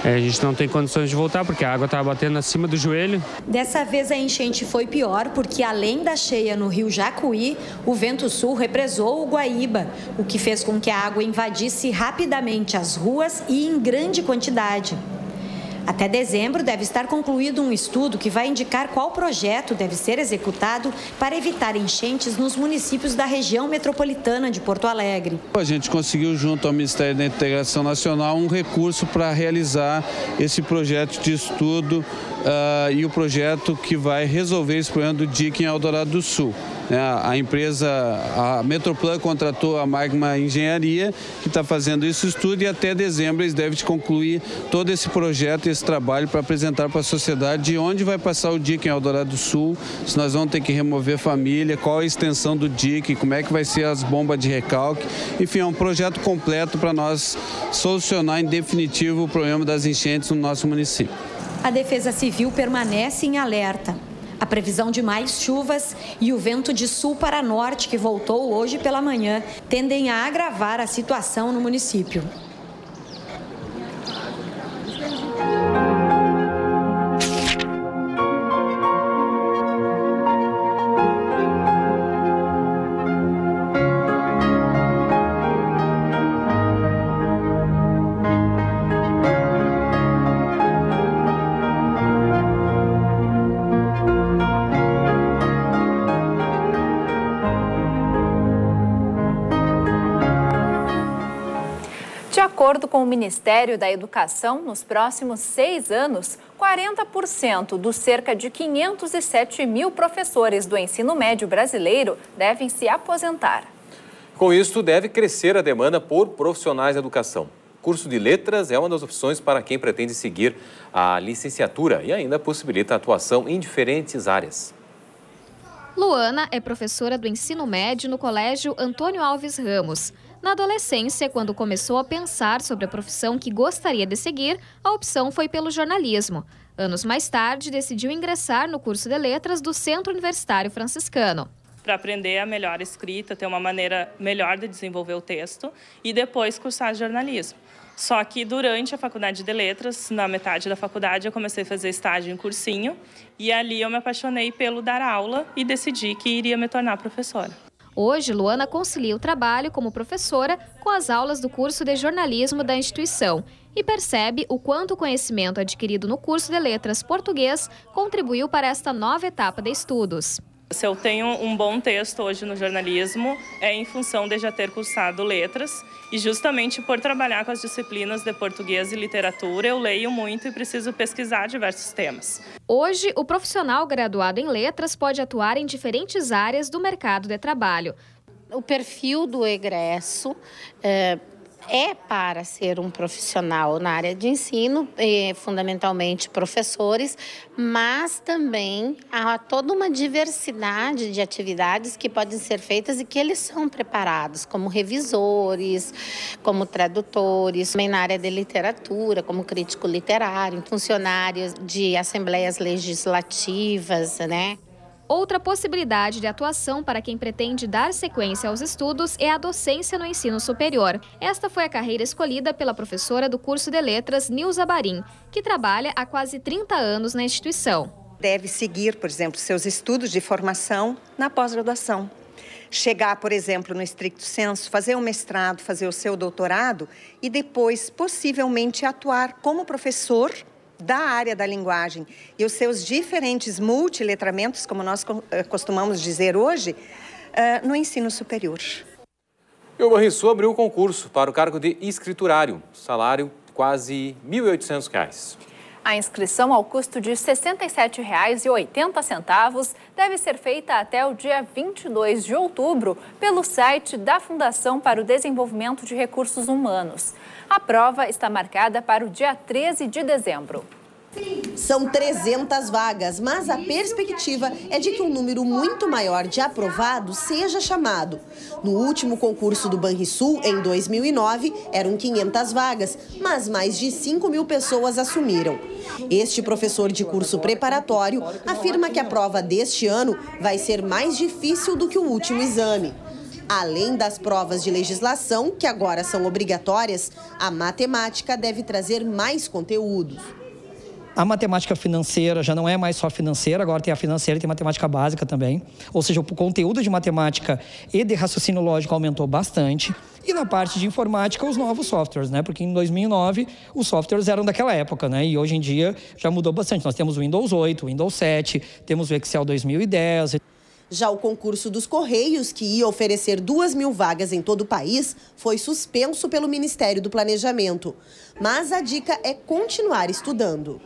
A gente não tem condições de voltar, porque a água está batendo acima do joelho. Dessa vez a enchente foi pior, porque além da cheia no rio Jacuí, o vento sul represou o Guaíba, o que fez com que a água invadisse rapidamente as ruas e em grande quantidade. Até dezembro deve estar concluído um estudo que vai indicar qual projeto deve ser executado para evitar enchentes nos municípios da região metropolitana de Porto Alegre. A gente conseguiu, junto ao Ministério da Integração Nacional, um recurso para realizar esse projeto de estudo e o projeto que vai resolver esse problema do dique em Eldorado do Sul. A empresa, a Metroplan, contratou a Magma Engenharia, que está fazendo esse estudo, e até dezembro eles devem concluir todo esse projeto, esse trabalho, para apresentar para a sociedade de onde vai passar o dique em Eldorado do Sul, se nós vamos ter que remover família, qual a extensão do dique, como é que vai ser as bombas de recalque. Enfim, é um projeto completo para nós solucionar em definitivo o problema das enchentes no nosso município. A Defesa Civil permanece em alerta. A previsão de mais chuvas e o vento de sul para norte, que voltou hoje pela manhã, tendem a agravar a situação no município. De acordo com o Ministério da Educação, nos próximos 6 anos, 40% dos cerca de 507 mil professores do ensino médio brasileiro devem se aposentar. Com isso, deve crescer a demanda por profissionais da educação. O curso de letras é uma das opções para quem pretende seguir a licenciatura e ainda possibilita a atuação em diferentes áreas. Luana é professora do ensino médio no Colégio Antônio Alves Ramos. Na adolescência, quando começou a pensar sobre a profissão que gostaria de seguir, a opção foi pelo jornalismo. Anos mais tarde, decidiu ingressar no curso de letras do Centro Universitário Franciscano. Para aprender a melhor escrita, ter uma maneira melhor de desenvolver o texto e depois cursar jornalismo. Só que durante a faculdade de letras, na metade da faculdade, eu comecei a fazer estágio em cursinho e ali eu me apaixonei pelo dar aula e decidi que iria me tornar professora. Hoje, Luana concilia o trabalho como professora com as aulas do curso de jornalismo da instituição e percebe o quanto o conhecimento adquirido no curso de letras português contribuiu para esta nova etapa de estudos. Se eu tenho um bom texto hoje no jornalismo, é em função de já ter cursado letras e justamente por trabalhar com as disciplinas de português e literatura, eu leio muito e preciso pesquisar diversos temas. Hoje, o profissional graduado em letras pode atuar em diferentes áreas do mercado de trabalho. O perfil do egresso é para ser um profissional na área de ensino, fundamentalmente professores, mas também há toda uma diversidade de atividades que podem ser feitas e que eles são preparados, como revisores, como tradutores, também na área de literatura, como crítico literário, funcionários de assembleias legislativas, né? Outra possibilidade de atuação para quem pretende dar sequência aos estudos é a docência no ensino superior. Esta foi a carreira escolhida pela professora do curso de letras, Nilza Barim, que trabalha há quase 30 anos na instituição. Deve seguir, por exemplo, seus estudos de formação na pós-graduação. Chegar, por exemplo, no estricto sensu, fazer um mestrado, fazer o seu doutorado e depois, possivelmente, atuar como professor da área da linguagem e os seus diferentes multiletramentos, como nós costumamos dizer hoje, no ensino superior. E o Banrisul abriu o concurso para o cargo de escriturário, salário quase R$ 1.800. A inscrição ao custo de R$ 67,80 deve ser feita até o dia 22 de outubro pelo site da Fundação para o Desenvolvimento de Recursos Humanos. A prova está marcada para o dia 13 de dezembro. São 300 vagas, mas a perspectiva é de que um número muito maior de aprovados seja chamado. No último concurso do Banrisul, em 2009, eram 500 vagas, mas mais de 5.000 pessoas assumiram. Este professor de curso preparatório afirma que a prova deste ano vai ser mais difícil do que o último exame. Além das provas de legislação, que agora são obrigatórias, a matemática deve trazer mais conteúdos. A matemática financeira já não é mais só financeira, agora tem a financeira e tem matemática básica também. Ou seja, o conteúdo de matemática e de raciocínio lógico aumentou bastante. E na parte de informática, os novos softwares, né? Porque em 2009, os softwares eram daquela época, né? E hoje em dia já mudou bastante. Nós temos o Windows 8, o Windows 7, temos o Excel 2010... Já o concurso dos Correios, que ia oferecer 2.000 vagas em todo o país, foi suspenso pelo Ministério do Planejamento. Mas a dica é continuar estudando.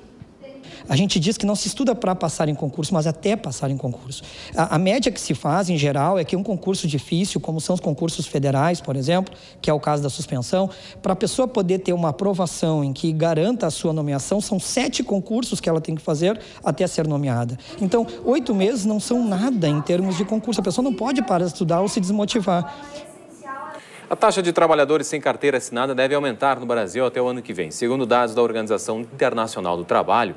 A gente diz que não se estuda para passar em concurso, mas até passar em concurso. A média que se faz, em geral, é que um concurso difícil, como são os concursos federais, por exemplo, que é o caso da suspensão, para a pessoa poder ter uma aprovação em que garanta a sua nomeação, são 7 concursos que ela tem que fazer até ser nomeada. Então, 8 meses não são nada em termos de concurso. A pessoa não pode parar de estudar ou se desmotivar. A taxa de trabalhadores sem carteira assinada deve aumentar no Brasil até o ano que vem, segundo dados da Organização Internacional do Trabalho.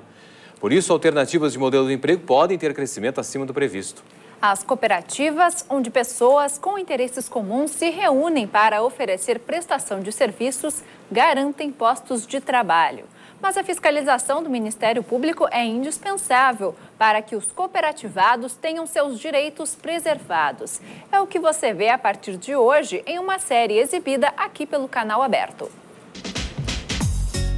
Por isso, alternativas de modelo de emprego podem ter crescimento acima do previsto. As cooperativas, onde pessoas com interesses comuns se reúnem para oferecer prestação de serviços, garantem postos de trabalho. Mas a fiscalização do Ministério Público é indispensável para que os cooperativados tenham seus direitos preservados. É o que você vê a partir de hoje em uma série exibida aqui pelo Canal Aberto.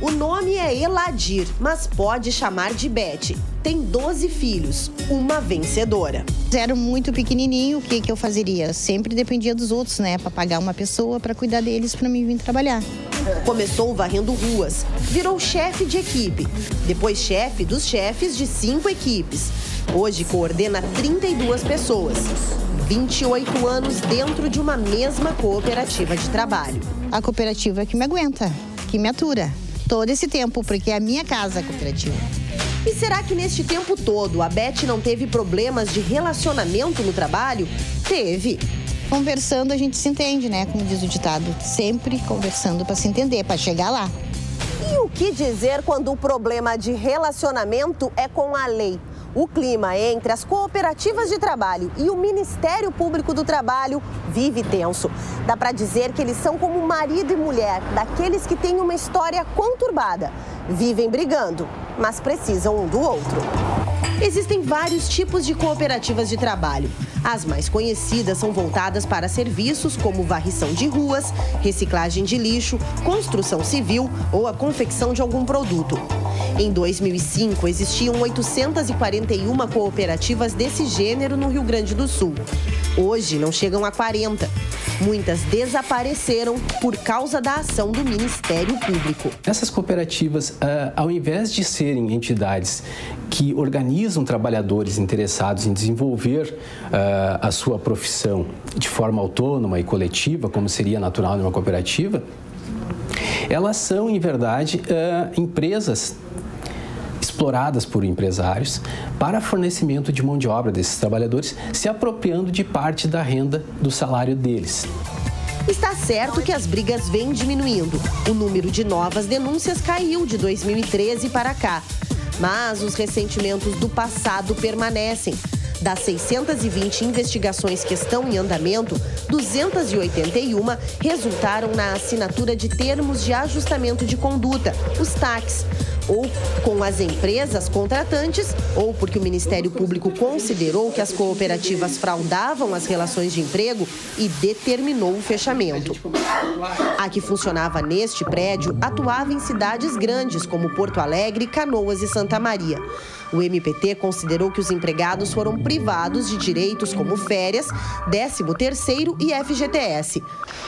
O nome é Eladir, mas pode chamar de Beth. Tem 12 filhos, uma vencedora. Era muito pequenininho, o que eu fazeria? Eu sempre dependia dos outros, né? Para pagar uma pessoa para cuidar deles, para mim vir trabalhar. Começou varrendo ruas, virou chefe de equipe, depois chefe dos chefes de 5 equipes. Hoje coordena 32 pessoas, 28 anos dentro de uma mesma cooperativa de trabalho. A cooperativa é que me aguenta, que me atura. Todo esse tempo, porque é a minha casa a cooperativa. E será que neste tempo todo a Beth não teve problemas de relacionamento no trabalho? Teve. Conversando a gente se entende, né? Como diz o ditado, sempre conversando para se entender, para chegar lá. E o que dizer quando o problema de relacionamento é com a lei? O clima entre as cooperativas de trabalho e o Ministério Público do Trabalho vive tenso. Dá para dizer que eles são como marido e mulher, daqueles que têm uma história conturbada. Vivem brigando, mas precisam um do outro. Existem vários tipos de cooperativas de trabalho. As mais conhecidas são voltadas para serviços como varrição de ruas, reciclagem de lixo, construção civil ou a confecção de algum produto. Em 2005, existiam 841 cooperativas desse gênero no Rio Grande do Sul. Hoje, não chegam a 40. Muitas desapareceram por causa da ação do Ministério Público. Essas cooperativas, ao invés de serem entidades que organizam trabalhadores interessados em desenvolver a sua profissão de forma autônoma e coletiva, como seria natural numa cooperativa, elas são, em verdade, empresas exploradas por empresários para fornecimento de mão de obra desses trabalhadores, se apropriando de parte da renda do salário deles. Está certo que as brigas vêm diminuindo. O número de novas denúncias caiu de 2013 para cá. Mas os ressentimentos do passado permanecem. Das 620 investigações que estão em andamento, 281 resultaram na assinatura de termos de ajustamento de conduta, os TACs, ou com as empresas contratantes, ou porque o Ministério Público considerou que as cooperativas fraudavam as relações de emprego e determinou o fechamento. A que funcionava neste prédio atuava em cidades grandes como Porto Alegre, Canoas e Santa Maria. O MPT considerou que os empregados foram privados de direitos como férias, 13º e FGTS.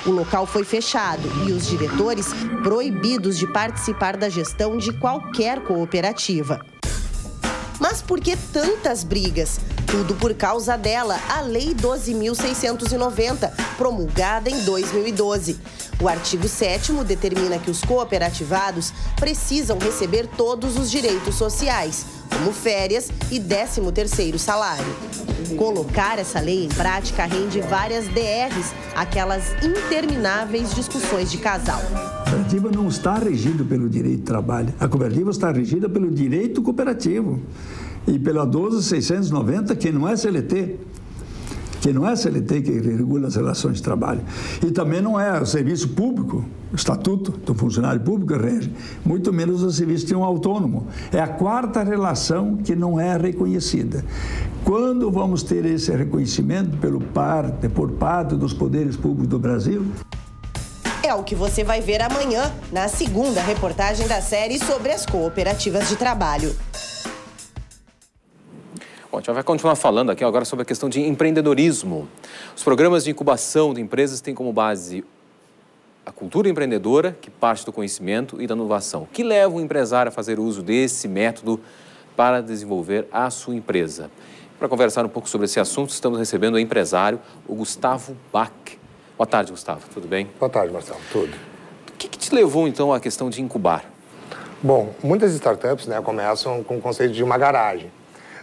O local foi fechado e os diretores proibidos de participar da gestão de qualquer cooperativa. Mas por que tantas brigas? Tudo por causa dela, a Lei 12.690, promulgada em 2012. O artigo 7º determina que os cooperativados precisam receber todos os direitos sociais, como férias e 13º salário. Colocar essa lei em prática rende várias DRs, aquelas intermináveis discussões de casal. A cooperativa não está regida pelo direito de trabalho, a cooperativa está regida pelo direito cooperativo e pela 12.690, que não é CLT. Que não é a CLT que regula as relações de trabalho. E também não é o serviço público, o estatuto do funcionário público rege, muito menos o serviço de um autônomo. É a 4ª relação que não é reconhecida. Quando vamos ter esse reconhecimento por parte dos poderes públicos do Brasil? É o que você vai ver amanhã, na 2ª reportagem da série sobre as cooperativas de trabalho. Bom, a gente vai continuar falando aqui agora sobre a questão de empreendedorismo. Os programas de incubação de empresas têm como base a cultura empreendedora, que parte do conhecimento e da inovação. O que leva o empresário a fazer uso desse método para desenvolver a sua empresa? Para conversar um pouco sobre esse assunto, estamos recebendo o empresário, o Gustavo Bach. Boa tarde, Gustavo. Tudo bem? Boa tarde, Marcelo. Tudo. O que te levou, então, à questão de incubar? Bom, muitas startups começam com o conceito de uma garagem.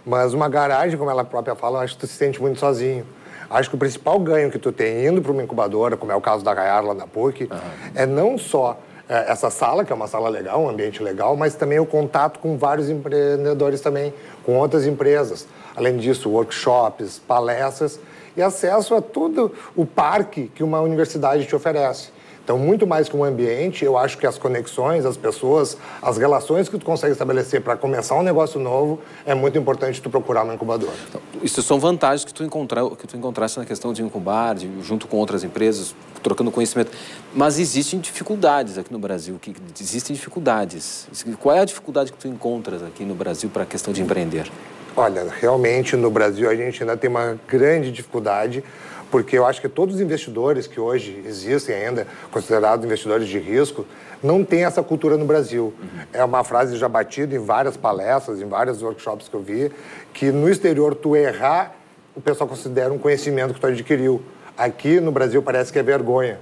Mas uma garagem, como ela própria fala, eu acho que tu se sente muito sozinho. Acho que o principal ganho que tu tem indo para uma incubadora, como é o caso da Gaiar lá na PUC, é não só essa sala, que é uma sala legal, um ambiente legal, mas também o contato com vários empreendedores também, com outras empresas. Além disso, workshops, palestras e acesso a todo o parque que uma universidade te oferece. Então, muito mais que um ambiente, eu acho que as conexões, as pessoas, as relações que tu consegue estabelecer para começar um negócio novo, é muito importante tu procurar uma incubadora. Então, isso são vantagens que tu encontraste na questão de incubar, junto com outras empresas, trocando conhecimento. Mas existem dificuldades aqui no Brasil, existem dificuldades. Qual é a dificuldade que tu encontras aqui no Brasil para a questão de empreender? Olha, realmente no Brasil a gente ainda tem uma grande dificuldade, porque eu acho que todos os investidores que hoje existem ainda, considerados investidores de risco, não têm essa cultura no Brasil. É uma frase já batida em várias palestras, em vários workshops que eu vi, que no exterior tu errar, o pessoal considera um conhecimento que tu adquiriu. Aqui no Brasil parece que é vergonha.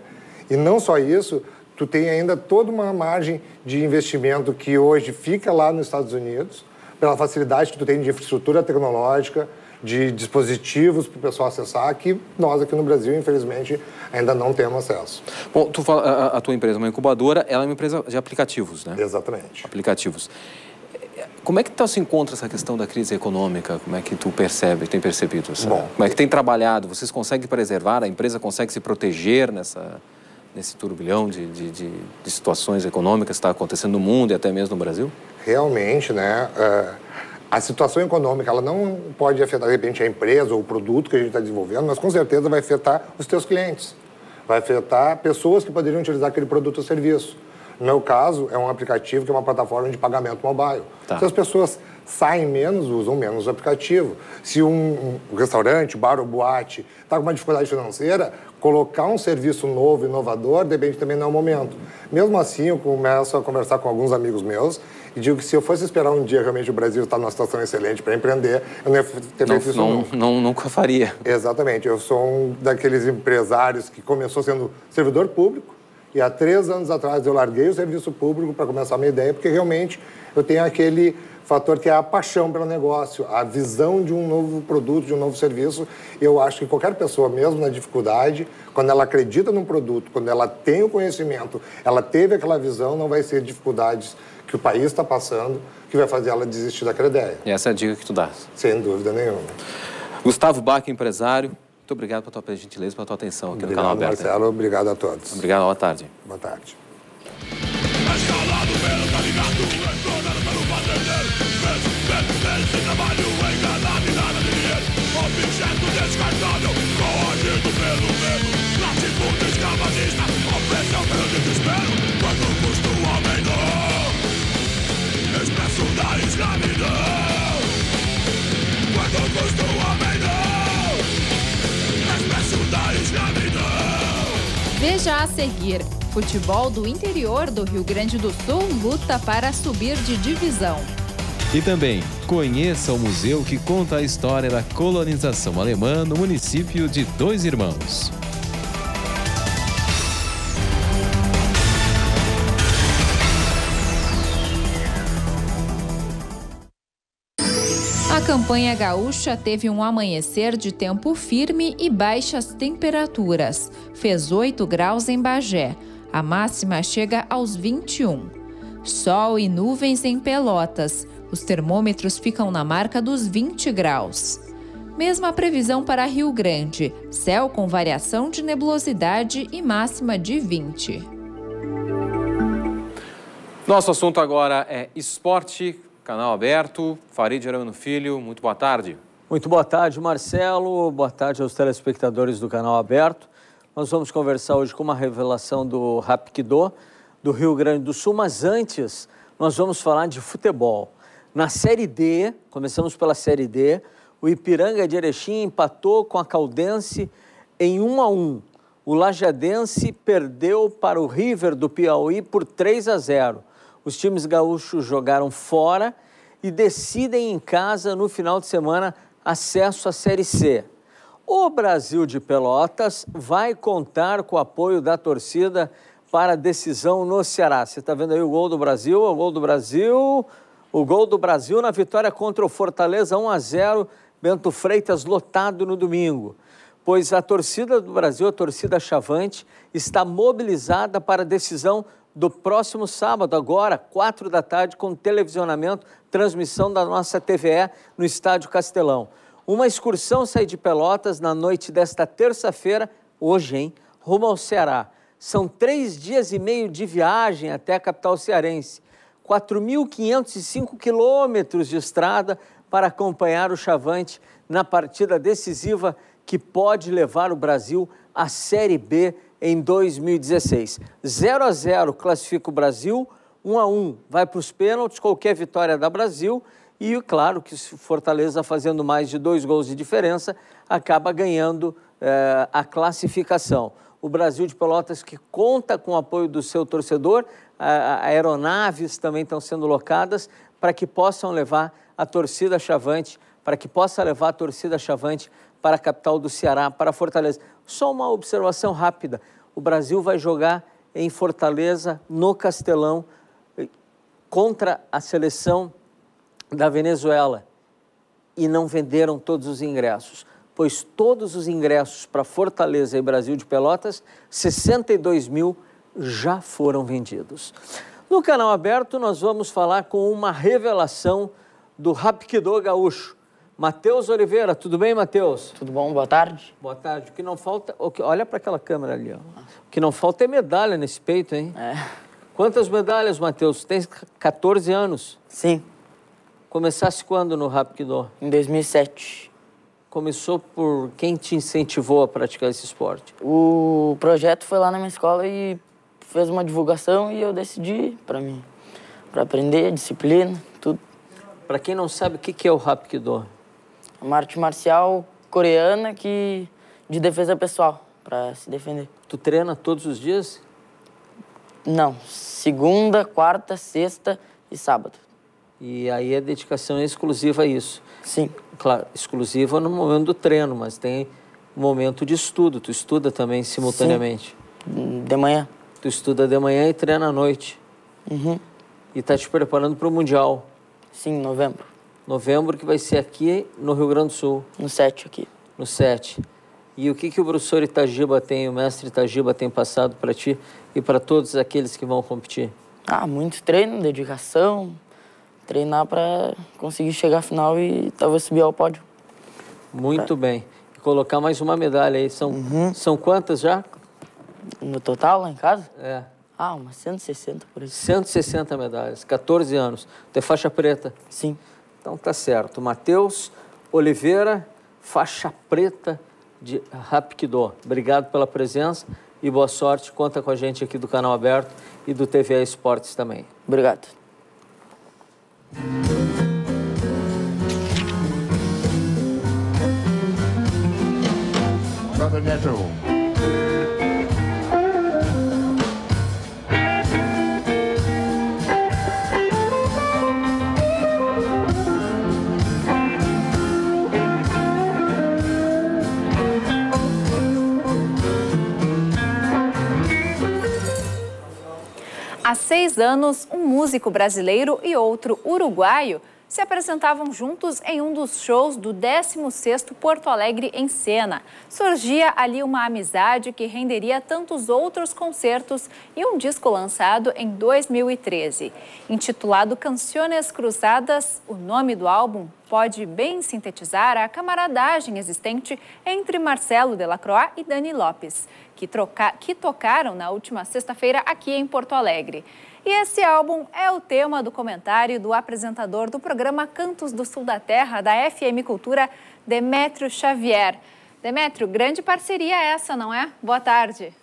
E não só isso, tu tem ainda toda uma margem de investimento que hoje fica lá nos Estados Unidos, pela facilidade que tu tem de infraestrutura tecnológica, de dispositivos para o pessoal acessar, que nós aqui no Brasil, infelizmente, ainda não temos acesso. Bom, tu fala, a tua empresa é uma incubadora, ela é uma empresa de aplicativos, né? Exatamente. Aplicativos. Como é que se encontra essa questão da crise econômica? Como é que tu tem percebido? Como é que tem trabalhado? Vocês conseguem preservar? A empresa consegue se proteger nesse turbilhão de situações econômicas que está acontecendo no mundo e até mesmo no Brasil? Realmente, né? A situação econômica, ela não pode afetar, de repente, a empresa ou o produto que a gente está desenvolvendo, mas com certeza vai afetar os teus clientes. Vai afetar pessoas que poderiam utilizar aquele produto ou serviço. No meu caso, é um aplicativo que é uma plataforma de pagamento mobile. Se as pessoas saem menos, usam menos o aplicativo. Se um restaurante, bar ou boate está com uma dificuldade financeira, colocar um serviço novo, inovador, de repente também não é o momento. Mesmo assim, eu começo a conversar com alguns amigos meus e digo que se eu fosse esperar um dia realmente o Brasil estar numa situação excelente para empreender, eu não ia ter feito isso nunca. Nunca faria. Exatamente. Eu sou um daqueles empresários que começou sendo servidor público e há 3 anos atrás eu larguei o serviço público para começar a minha ideia, porque realmente eu tenho aquele fator que é a paixão pelo negócio, a visão de um novo produto, de um novo serviço. Eu acho que qualquer pessoa, mesmo na dificuldade, quando ela acredita num produto, quando ela tem o conhecimento, ela teve aquela visão, não vai ser dificuldades que o país está passando que vai fazer ela desistir daquela ideia. E essa é a dica que tu dá? Sem dúvida nenhuma. Gustavo Bach, empresário, muito obrigado pela tua gentileza, pela tua atenção aqui no Canal Aberto. Marcelo, obrigado a todos. Obrigado, boa tarde. Boa tarde. Objeto descartável, coagido pelo medo, latifundo escravagista, opressão pelo desespero, quanto custa o homem nu, expresso da escravidão. Veja a seguir. Futebol do interior do Rio Grande do Sul luta para subir de divisão. E também, conheça o museu que conta a história da colonização alemã no município de Dois Irmãos. A campanha gaúcha teve um amanhecer de tempo firme e baixas temperaturas. Fez 8 graus em Bagé. A máxima chega aos 21. Sol e nuvens em Pelotas. Os termômetros ficam na marca dos 20 graus. Mesma previsão para Rio Grande. Céu com variação de nebulosidade e máxima de 20. Nosso assunto agora é esporte. Canal aberto, Farid Germano Filho, muito boa tarde. Muito boa tarde, Marcelo. Boa tarde aos telespectadores do Canal Aberto. Nós vamos conversar hoje com uma revelação do Hapkido, do Rio Grande do Sul, mas antes nós vamos falar de futebol. Na Série D, começamos pela Série D, o Ipiranga de Erechim empatou com a Caldense em 1-1. O Lajadense perdeu para o River do Piauí por 3-0. Os times gaúchos jogaram fora e decidem em casa, no final de semana, acesso à Série C. O Brasil de Pelotas vai contar com o apoio da torcida para a decisão no Ceará. Você está vendo aí o gol do Brasil, o gol do Brasil na vitória contra o Fortaleza 1-0, Bento Freitas lotado no domingo. Pois a torcida do Brasil, a torcida Chavante, está mobilizada para a decisão do próximo sábado, agora, 4 da tarde, com televisionamento, transmissão da nossa TVE no Estádio Castelão. Uma excursão sai de Pelotas na noite desta terça-feira, hoje, hein, rumo ao Ceará. São 3 dias e meio de viagem até a capital cearense. 4.505 quilômetros de estrada para acompanhar o Chavante na partida decisiva que pode levar o Brasil à Série B em 2016. 0-0 classifica o Brasil, 1-1 vai para os pênaltis, qualquer vitória da Brasil e, claro, que se Fortaleza fazendo mais de 2 gols de diferença, acaba ganhando a classificação. O Brasil de Pelotas que conta com o apoio do seu torcedor, aeronaves também estão sendo locadas para que possam levar a torcida Chavante, para a capital do Ceará, para Fortaleza. Só uma observação rápida, o Brasil vai jogar em Fortaleza, no Castelão, contra a seleção da Venezuela e não venderam todos os ingressos, pois todos os ingressos para Fortaleza e Brasil de Pelotas, 62 mil já foram vendidos. No Canal Aberto, nós vamos falar com uma revelação do Hapkido gaúcho. Matheus Oliveira, tudo bem, Matheus? Tudo bom, boa tarde. Boa tarde. O que não falta... Olha para aquela câmera ali, ó. O que não falta é medalha nesse peito, hein? É. Quantas medalhas, Matheus? Tens 14 anos? Sim. Começasse quando no Hapkido? Em 2007. Começou por quem te incentivou a praticar esse esporte? O projeto foi lá na minha escola e fez uma divulgação e eu decidi para mim. Para aprender, disciplina, tudo. Para quem não sabe, o que é o Hapkido? Uma arte marcial coreana de defesa pessoal, para se defender. Tu treina todos os dias? Não, segunda, quarta, sexta e sábado. E aí a dedicação é exclusiva a isso? Sim. Claro, exclusiva no momento do treino, mas tem momento de estudo. Tu estuda também simultaneamente? Sim, de manhã. Tu estuda de manhã e treina à noite? Uhum. E tá te preparando para o Mundial? Sim, em novembro. Novembro, que vai ser aqui no Rio Grande do Sul. No 7 aqui. No 7. E o que o professor Itagiba tem, o mestre Itagiba tem passado para ti e para todos aqueles que vão competir? Muito treino, dedicação, treinar para conseguir chegar à final e talvez subir ao pódio. Muito bem. E colocar mais uma medalha aí. São quantas já? No total, lá em casa? É. Umas 160 por aí. 160 medalhas, 14 anos. Tu é faixa preta? Sim. Então tá certo. Matheus Oliveira, faixa preta de Hapkido. Obrigado pela presença e boa sorte. Conta com a gente aqui do Canal Aberto e do TVE Esportes também. Obrigado. Brother Neto. 16 anos, um músico brasileiro e outro uruguaio se apresentavam juntos em um dos shows do 16º Porto Alegre em Cena. Surgia ali uma amizade que renderia tantos outros concertos e um disco lançado em 2013. Intitulado Canciones Cruzadas, o nome do álbum pode bem sintetizar a camaradagem existente entre Marcelo Delacroix e Dani Lopes, que tocaram na última sexta-feira aqui em Porto Alegre. E esse álbum é o tema do comentário do apresentador do programa Cantos do Sul da Terra, da FM Cultura, Demétrio Xavier. Demétrio, grande parceria essa, não é? Boa tarde.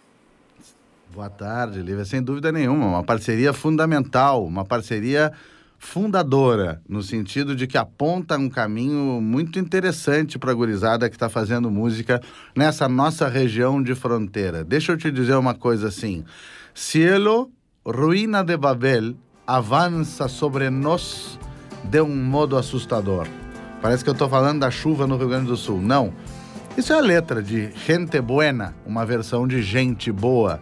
Boa tarde, Lívia. Sem dúvida nenhuma, uma parceria fundamental, uma parceria fundadora, no sentido de que aponta um caminho muito interessante para a gurizada que está fazendo música nessa nossa região de fronteira. Deixa eu te dizer uma coisa assim, cielo, ruína de Babel, avança sobre nós de um modo assustador. Parece que eu estou falando da chuva no Rio Grande do Sul. Não, isso é a letra de Gente Buena, uma versão de Gente Boa.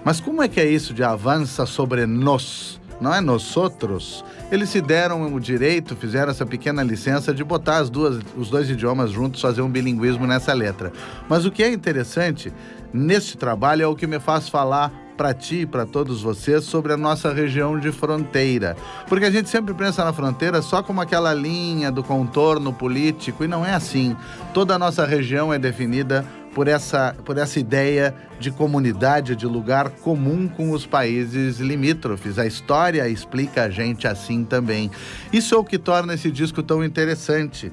Mas como é que é isso de avança sobre nós? Não é nós outros? Eles se deram o direito, fizeram essa pequena licença de botar os dois idiomas juntos, fazer um bilinguismo nessa letra. Mas o que é interessante neste trabalho é o que me faz falar para ti e para todos vocês sobre a nossa região de fronteira. Porque a gente sempre pensa na fronteira só como aquela linha do contorno político, e não é assim. Toda a nossa região é definida por essa ideia de comunidade, de lugar comum com os países limítrofes. A história explica a gente assim também. Isso é o que torna esse disco tão interessante.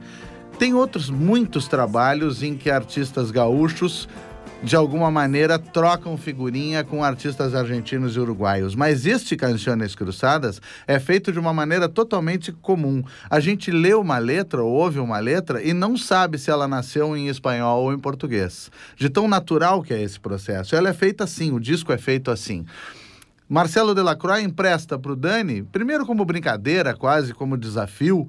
Tem outros muitos trabalhos em que artistas gaúchos de alguma maneira trocam figurinha com artistas argentinos e uruguaios. Mas este Canciones Cruzadas é feito de uma maneira totalmente comum. A gente lê uma letra, ou ouve uma letra, e não sabe se ela nasceu em espanhol ou em português. De tão natural que é esse processo. Ela é feita assim, o disco é feito assim. Marcelo Delacroix empresta para o Dani, primeiro como brincadeira, quase como desafio,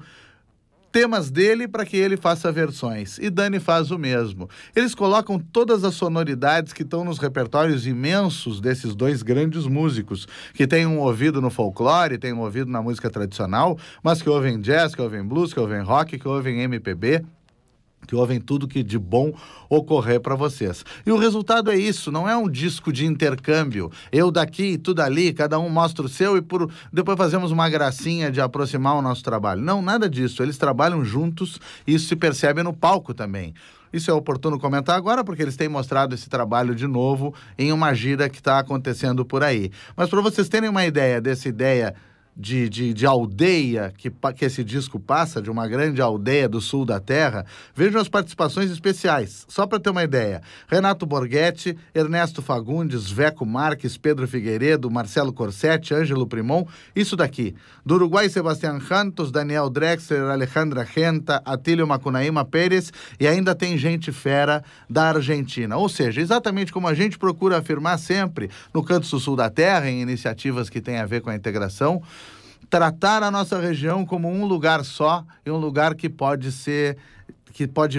temas dele para que ele faça versões. E Dani faz o mesmo. Eles colocam todas as sonoridades que estão nos repertórios imensos desses dois grandes músicos, que têm um ouvido no folclore, têm um ouvido na música tradicional, mas que ouvem jazz, que ouvem blues, que ouvem rock, que ouvem MPB, que ouvem tudo que de bom ocorrer para vocês. E o resultado é isso, não é um disco de intercâmbio. Eu daqui e tu dali, cada um mostra o seu e depois fazemos uma gracinha de aproximar o nosso trabalho. Não, nada disso. Eles trabalham juntos e isso se percebe no palco também. Isso é oportuno comentar agora porque eles têm mostrado esse trabalho de novo em uma gira que está acontecendo por aí. Mas para vocês terem uma ideia dessa ideia de aldeia que esse disco passa, de uma grande aldeia do sul da terra, vejam as participações especiais, só para ter uma ideia. Renato Borghetti, Ernesto Fagundes, Veco Marques, Pedro Figueiredo, Marcelo Corsetti, Ângelo Primon, isso daqui. Do Uruguai, Sebastián Jantos, Daniel Drexler, Alejandra Genta, Atílio Macunaíma Pérez, e ainda tem gente fera da Argentina. Ou seja, exatamente como a gente procura afirmar sempre no Cantos do Sul da Terra, em iniciativas que têm a ver com a integração, tratar a nossa região como um lugar só e um lugar que pode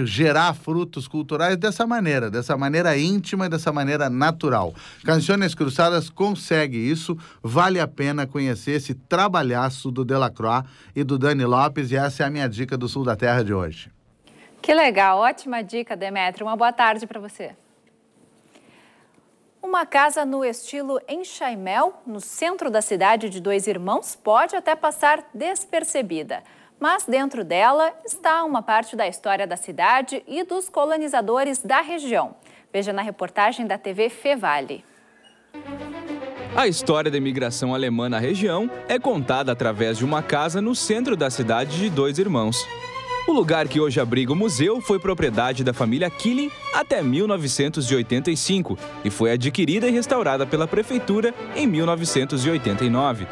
gerar frutos culturais dessa maneira íntima e dessa maneira natural. Canciones Cruzadas consegue isso, vale a pena conhecer esse trabalhaço do Delacroix e do Dani Lopes, e essa é a minha dica do Sul da Terra de hoje. Que legal, ótima dica, Demétrio. Uma boa tarde para você. Uma casa no estilo enxaimel, no centro da cidade de Dois Irmãos, pode até passar despercebida. Mas dentro dela está uma parte da história da cidade e dos colonizadores da região. Veja na reportagem da TV Fevale. A história da imigração alemã na região é contada através de uma casa no centro da cidade de Dois Irmãos. O lugar que hoje abriga o museu foi propriedade da família Killing até 1985 e foi adquirida e restaurada pela prefeitura em 1989.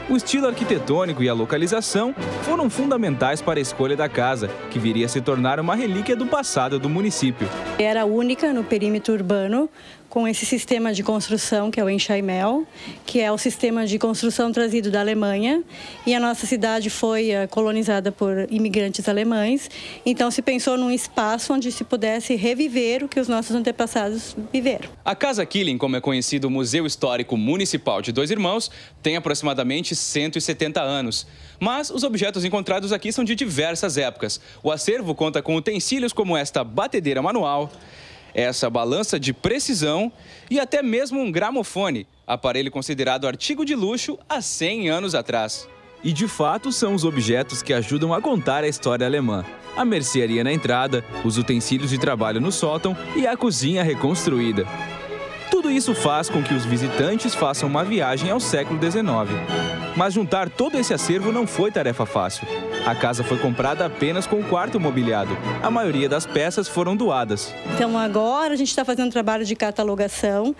O estilo arquitetônico e a localização foram fundamentais para a escolha da casa, que viria a se tornar uma relíquia do passado do município. Era única no perímetro urbano, com esse sistema de construção que é o Enxaimel, que é o sistema de construção trazido da Alemanha, e a nossa cidade foi colonizada por imigrantes alemães, então se pensou num espaço onde se pudesse reviver o que os nossos antepassados viveram. A Casa Killing, como é conhecido o Museu Histórico Municipal de Dois Irmãos, tem aproximadamente 170 anos. Mas os objetos encontrados aqui são de diversas épocas. O acervo conta com utensílios como esta batedeira manual, essa balança de precisão e até mesmo um gramofone, aparelho considerado artigo de luxo há 100 anos atrás. E de fato são os objetos que ajudam a contar a história alemã. A mercearia na entrada, os utensílios de trabalho no sótão e a cozinha reconstruída. Tudo isso faz com que os visitantes façam uma viagem ao século XIX. Mas juntar todo esse acervo não foi tarefa fácil. A casa foi comprada apenas com o quarto mobiliado. A maioria das peças foram doadas. Então agora a gente está fazendo um trabalho de catalogação.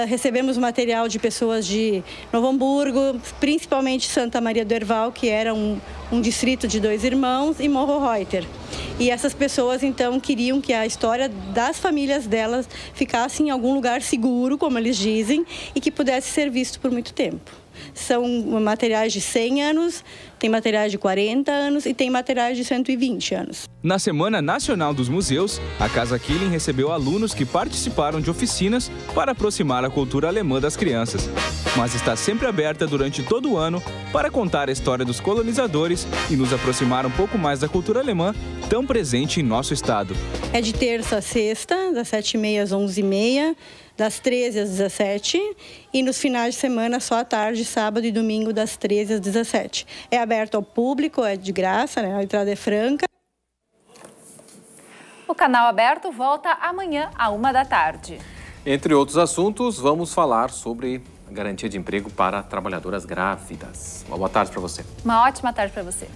Recebemos material de pessoas de Novo Hamburgo, principalmente Santa Maria do Herval, que era um distrito de Dois Irmãos, e Morro Reuter. E essas pessoas, então, queriam que a história das famílias delas ficasse em algum lugar seguro, como eles dizem, e que pudesse ser visto por muito tempo. São materiais de 100 anos, tem materiais de 40 anos e tem materiais de 120 anos. Na Semana Nacional dos Museus, a Casa Killing recebeu alunos que participaram de oficinas para aproximar a cultura alemã das crianças. Mas está sempre aberta durante todo o ano para contar a história dos colonizadores e nos aproximar um pouco mais da cultura alemã, tão presente em nosso estado. É de terça a sexta, das 7h30 às 11h30. Das 13 às 17 e nos finais de semana só à tarde, sábado e domingo, das 13 às 17. É aberto ao público, é de graça, né? A entrada é franca. O Canal Aberto volta amanhã, à 13h. Entre outros assuntos, vamos falar sobre a garantia de emprego para trabalhadoras grávidas. Uma boa tarde para você. Uma ótima tarde para você.